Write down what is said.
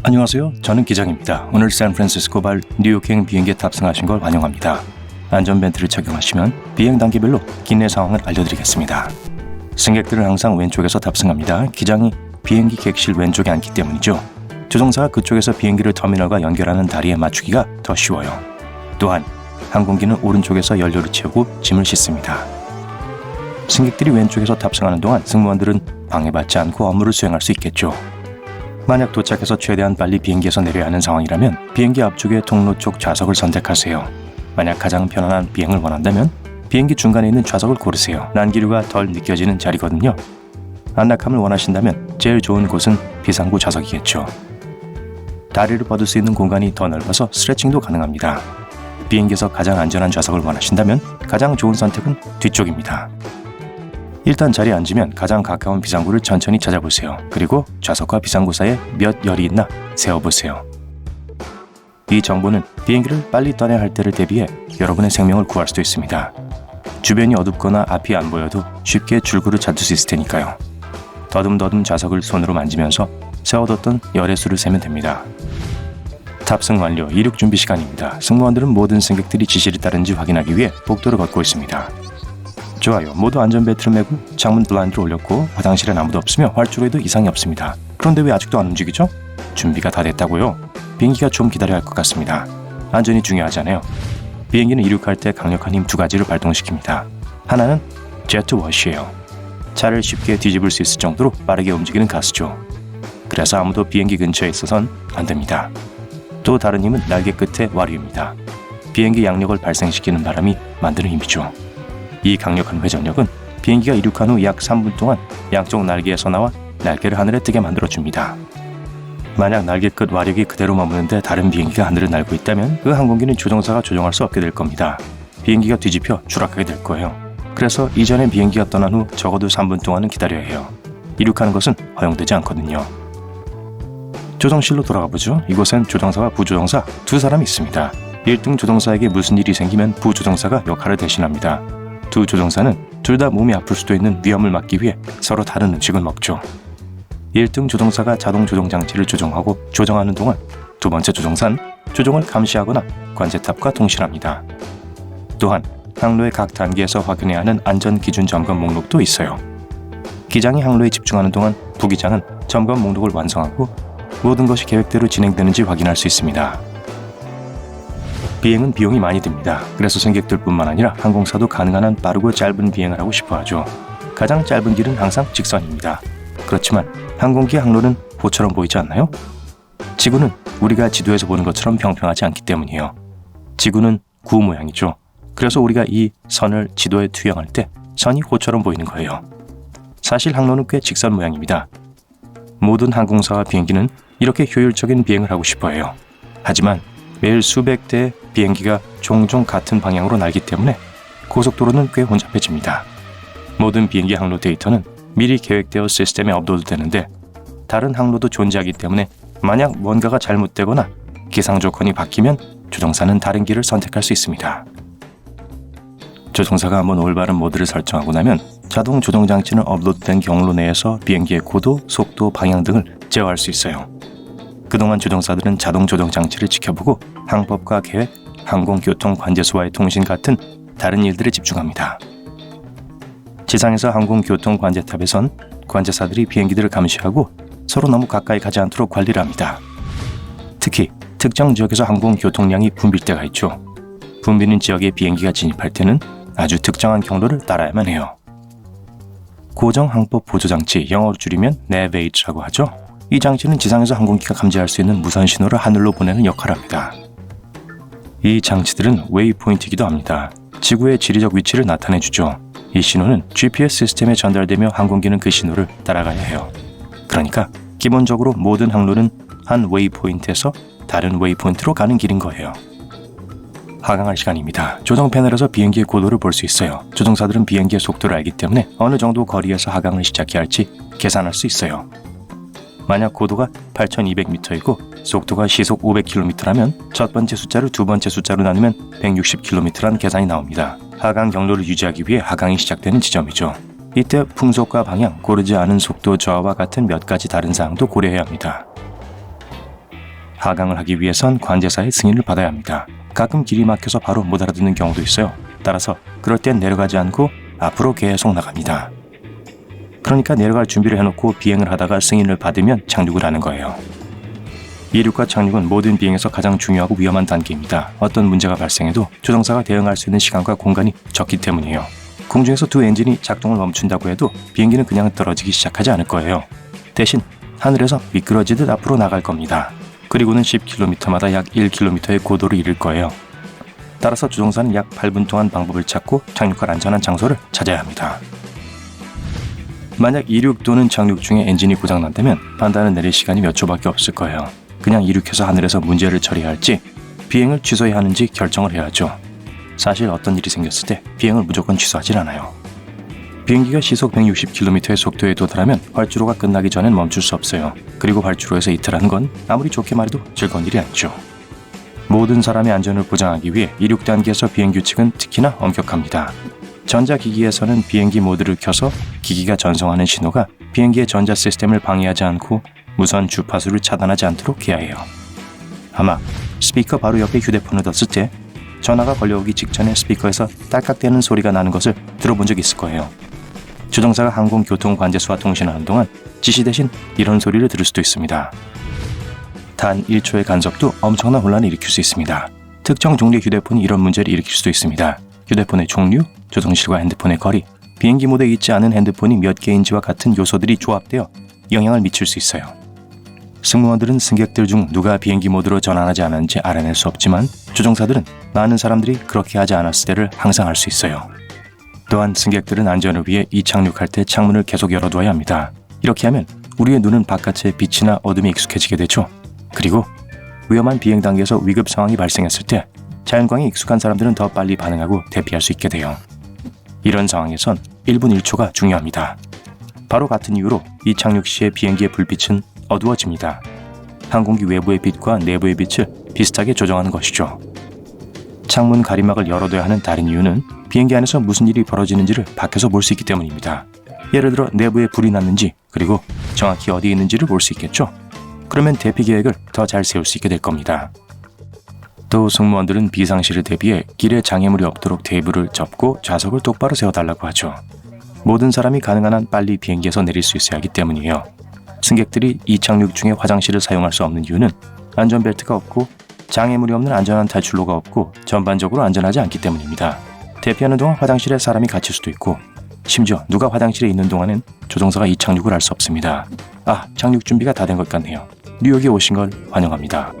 안녕하세요. 저는 기장입니다. 오늘 샌프란시스코발 뉴욕행 비행기에 탑승하신 걸 환영합니다. 안전벨트를 착용하시면 비행 단계별로 기내 상황을 알려드리겠습니다. 승객들은 항상 왼쪽에서 탑승합니다. 기장이 비행기 객실 왼쪽에 앉기 때문이죠. 조종사가 그쪽에서 비행기를 터미널과 연결하는 다리에 맞추기가 더 쉬워요. 또한 항공기는 오른쪽에서 연료를 채우고 짐을 싣습니다. 승객들이 왼쪽에서 탑승하는 동안 승무원들은 방해받지 않고 업무를 수행할 수 있겠죠. 만약 도착해서 최대한 빨리 비행기에서 내려야 하는 상황이라면 비행기 앞쪽의 통로 쪽 좌석을 선택하세요. 만약 가장 편안한 비행을 원한다면 비행기 중간에 있는 좌석을 고르세요. 난기류가 덜 느껴지는 자리거든요. 안락함을 원하신다면 제일 좋은 곳은 비상구 좌석이겠죠. 다리를 뻗을 수 있는 공간이 더 넓어서 스트레칭도 가능합니다. 비행기에서 가장 안전한 좌석을 원하신다면 가장 좋은 선택은 뒤쪽입니다. 일단 자리에 앉으면 가장 가까운 비상구를 천천히 찾아보세요. 그리고 좌석과 비상구 사이에 몇 열이 있나 세어보세요. 이 정보는 비행기를 빨리 떠나야 할 때를 대비해 여러분의 생명을 구할 수도 있습니다. 주변이 어둡거나 앞이 안 보여도 쉽게 출구를 찾을 수 있을 테니까요. 더듬더듬 좌석을 손으로 만지면서 세워뒀던 열의 수를 세면 됩니다. 탑승 완료, 이륙 준비 시간입니다. 승무원들은 모든 승객들이 지시를 따르는지 확인하기 위해 복도를 걷고 있습니다. 좋아요. 모두 안전벨트를 매고 창문 블라인드를 올렸고 화장실엔 아무도 없으며 활주로에도 이상이 없습니다. 그런데 왜 아직도 안 움직이죠? 준비가 다 됐다고요? 비행기가 좀 기다려야 할 것 같습니다. 안전이 중요하잖아요. 비행기는 이륙할 때 강력한 힘 두 가지를 발동시킵니다. 하나는 제트 워시예요. 차를 쉽게 뒤집을 수 있을 정도로 빠르게 움직이는 가스죠. 그래서 아무도 비행기 근처에 있어선 안 됩니다. 또 다른 힘은 날개 끝의 와류입니다. 비행기 양력을 발생시키는 바람이 만드는 힘이죠. 이 강력한 회전력은 비행기가 이륙한 후 약 3분 동안 양쪽 날개에서 나와 날개를 하늘에 뜨게 만들어줍니다. 만약 날개 끝 와력이 그대로 머무는데 다른 비행기가 하늘을 날고 있다면 그 항공기는 조종사가 조종할 수 없게 될 겁니다. 비행기가 뒤집혀 추락하게 될 거예요. 그래서 이전에 비행기가 떠난 후 적어도 3분 동안은 기다려야 해요. 이륙하는 것은 허용되지 않거든요. 조종실로 돌아가 보죠. 이곳엔 조종사와 부조종사 두 사람이 있습니다. 1등 조종사에게 무슨 일이 생기면 부조종사가 역할을 대신합니다. 두 조종사는 둘 다 몸이 아플 수도 있는 위험을 막기 위해 서로 다른 음식을 먹죠. 1등 조종사가 자동 조종 장치를 조종하고 조정하는 동안 두 번째 조종사는 조종을 감시하거나 관제탑과 통신합니다. 또한 항로의 각 단계에서 확인해야 하는 안전 기준 점검 목록도 있어요. 기장이 항로에 집중하는 동안 부기장은 점검 목록을 완성하고 모든 것이 계획대로 진행되는지 확인할 수 있습니다. 비행은 비용이 많이 듭니다. 그래서 승객들뿐만 아니라 항공사도 가능한 한 빠르고 짧은 비행을 하고 싶어 하죠. 가장 짧은 길은 항상 직선입니다. 그렇지만 항공기 항로는 보처럼 보이지 않나요? 지구는 우리가 지도에서 보는 것처럼 평평하지 않기 때문이에요. 지구는 구 모양이죠. 그래서 우리가 이 선을 지도에 투영할 때 선이 호처럼 보이는 거예요. 사실 항로는 꽤 직선 모양입니다. 모든 항공사와 비행기는 이렇게 효율적인 비행을 하고 싶어 해요. 하지만 매일 수백 대의 비행기가 종종 같은 방향으로 날기 때문에 고속도로는 꽤 혼잡해집니다. 모든 비행기 항로 데이터는 미리 계획되어 시스템에 업로드되는데 다른 항로도 존재하기 때문에 만약 뭔가가 잘못되거나 기상 조건이 바뀌면 조종사는 다른 길을 선택할 수 있습니다. 조종사가 한번 올바른 모드를 설정하고 나면 자동 조종 장치는 업로드된 경로 내에서 비행기의 고도, 속도, 방향 등을 제어할 수 있어요. 그동안 조종사들은 자동 조종 장치를 지켜보고 항법과 계획, 항공교통 관제소와의 통신 같은 다른 일들에 집중합니다. 지상에서 항공교통 관제탑에선 관제사들이 비행기들을 감시하고 서로 너무 가까이 가지 않도록 관리를 합니다. 특히 특정 지역에서 항공교통량이 붐빌 때가 있죠. 붐비는 지역에 비행기가 진입할 때는 아주 특정한 경로를 따라야만 해요. 고정 항법 보조장치, 영어로 줄이면 NAVAGE라고 하죠. 이 장치는 지상에서 항공기가 감지할 수 있는 무선 신호를 하늘로 보내는 역할을 합니다. 이 장치들은 웨이포인트이기도 합니다. 지구의 지리적 위치를 나타내주죠. 이 신호는 GPS 시스템에 전달되며 항공기는 그 신호를 따라가야 해요. 그러니까 기본적으로 모든 항로는 한 웨이포인트에서 다른 웨이포인트로 가는 길인 거예요. 하강할 시간입니다. 조정 패널에서 비행기의 고도를 볼 수 있어요. 조종사들은 비행기의 속도를 알기 때문에 어느 정도 거리에서 하강을 시작해야 할지 계산할 수 있어요. 만약 고도가 8,200m이고 속도가 시속 500km라면 첫 번째 숫자를 두 번째 숫자로 나누면 160km라는 계산이 나옵니다. 하강 경로를 유지하기 위해 하강이 시작되는 지점이죠. 이때 풍속과 방향, 고르지 않은 속도 저하와 같은 몇 가지 다른 사항도 고려해야 합니다. 하강을 하기 위해선 관제사의 승인을 받아야 합니다. 가끔 길이 막혀서 바로 못 알아듣는 경우도 있어요. 따라서 그럴 땐 내려가지 않고 앞으로 계속 나갑니다. 그러니까 내려갈 준비를 해놓고 비행을 하다가 승인을 받으면 착륙을 하는 거예요. 이륙과 착륙은 모든 비행에서 가장 중요하고 위험한 단계입니다. 어떤 문제가 발생해도 조종사가 대응할 수 있는 시간과 공간이 적기 때문이에요. 공중에서 두 엔진이 작동을 멈춘다고 해도 비행기는 그냥 떨어지기 시작하지 않을 거예요. 대신 하늘에서 미끄러지듯 앞으로 나갈 겁니다. 그리고는 10km마다 약 1km의 고도를 이룰 거예요. 따라서 조종사는 약 8분 동안 방법을 찾고 착륙할 안전한 장소를 찾아야 합니다. 만약 이륙 또는 착륙 중에 엔진이 고장난다면 판단을 내릴 시간이 몇 초밖에 없을 거예요. 그냥 이륙해서 하늘에서 문제를 처리해야 할지 비행을 취소해야 하는지 결정을 해야죠. 사실 어떤 일이 생겼을 때 비행을 무조건 취소하진 않아요. 비행기가 시속 160km의 속도에 도달하면 활주로가 끝나기 전엔 멈출 수 없어요. 그리고 활주로에서 이탈하는 건 아무리 좋게 말해도 즐거운 일이 아니죠. 모든 사람의 안전을 보장하기 위해 이륙 단계에서 비행 규칙은 특히나 엄격합니다. 전자기기에서는 비행기 모드를 켜서 기기가 전송하는 신호가 비행기의 전자 시스템을 방해하지 않고 무선 주파수를 차단하지 않도록 해야 해요. 아마 스피커 바로 옆에 휴대폰을 뒀을 때 전화가 걸려오기 직전에 스피커에서 딸깍대는 소리가 나는 것을 들어본 적 있을 거예요. 조종사가 항공교통관제소와 통신하는 동안 지시 대신 이런 소리를 들을 수도 있습니다. 단 1초의 간섭도 엄청난 혼란을 일으킬 수 있습니다. 특정 종류의 휴대폰이 이런 문제를 일으킬 수도 있습니다. 휴대폰의 종류, 조종실과 핸드폰의 거리, 비행기 모드에 있지 않은 핸드폰이 몇 개인지와 같은 요소들이 조합되어 영향을 미칠 수 있어요. 승무원들은 승객들 중 누가 비행기 모드로 전환하지 않았는지 알아낼 수 없지만 조종사들은 많은 사람들이 그렇게 하지 않았을 때를 항상 알 수 있어요. 또한 승객들은 안전을 위해 이착륙할 때 창문을 계속 열어두어야 합니다. 이렇게 하면 우리의 눈은 바깥의 빛이나 어둠에 익숙해지게 되죠. 그리고 위험한 비행 단계에서 위급 상황이 발생했을 때 자연광에 익숙한 사람들은 더 빨리 반응하고 대피할 수 있게 돼요. 이런 상황에선 1분 1초가 중요합니다. 바로 같은 이유로 이착륙 시의 비행기의 불빛은 어두워집니다. 항공기 외부의 빛과 내부의 빛을 비슷하게 조정하는 것이죠. 창문 가림막을 열어둬야 하는 다른 이유는 비행기 안에서 무슨 일이 벌어지는지를 밖에서 볼 수 있기 때문입니다. 예를 들어 내부에 불이 났는지 그리고 정확히 어디에 있는지를 볼 수 있겠죠. 그러면 대피 계획을 더 잘 세울 수 있게 될 겁니다. 또 승무원들은 비상시를 대비해 길에 장애물이 없도록 테이블을 접고 좌석을 똑바로 세워달라고 하죠. 모든 사람이 가능한 한 빨리 비행기에서 내릴 수 있어야 하기 때문이에요. 승객들이 이착륙 중에 화장실을 사용할 수 없는 이유는 안전벨트가 없고 장애물이 없는 안전한 탈출로가 없고 전반적으로 안전하지 않기 때문입니다. 대피하는 동안 화장실에 사람이 갇힐 수도 있고 심지어 누가 화장실에 있는 동안엔 조종사가 이착륙을 할 수 없습니다. 착륙 준비가 다 된 것 같네요. 뉴욕에 오신 걸 환영합니다.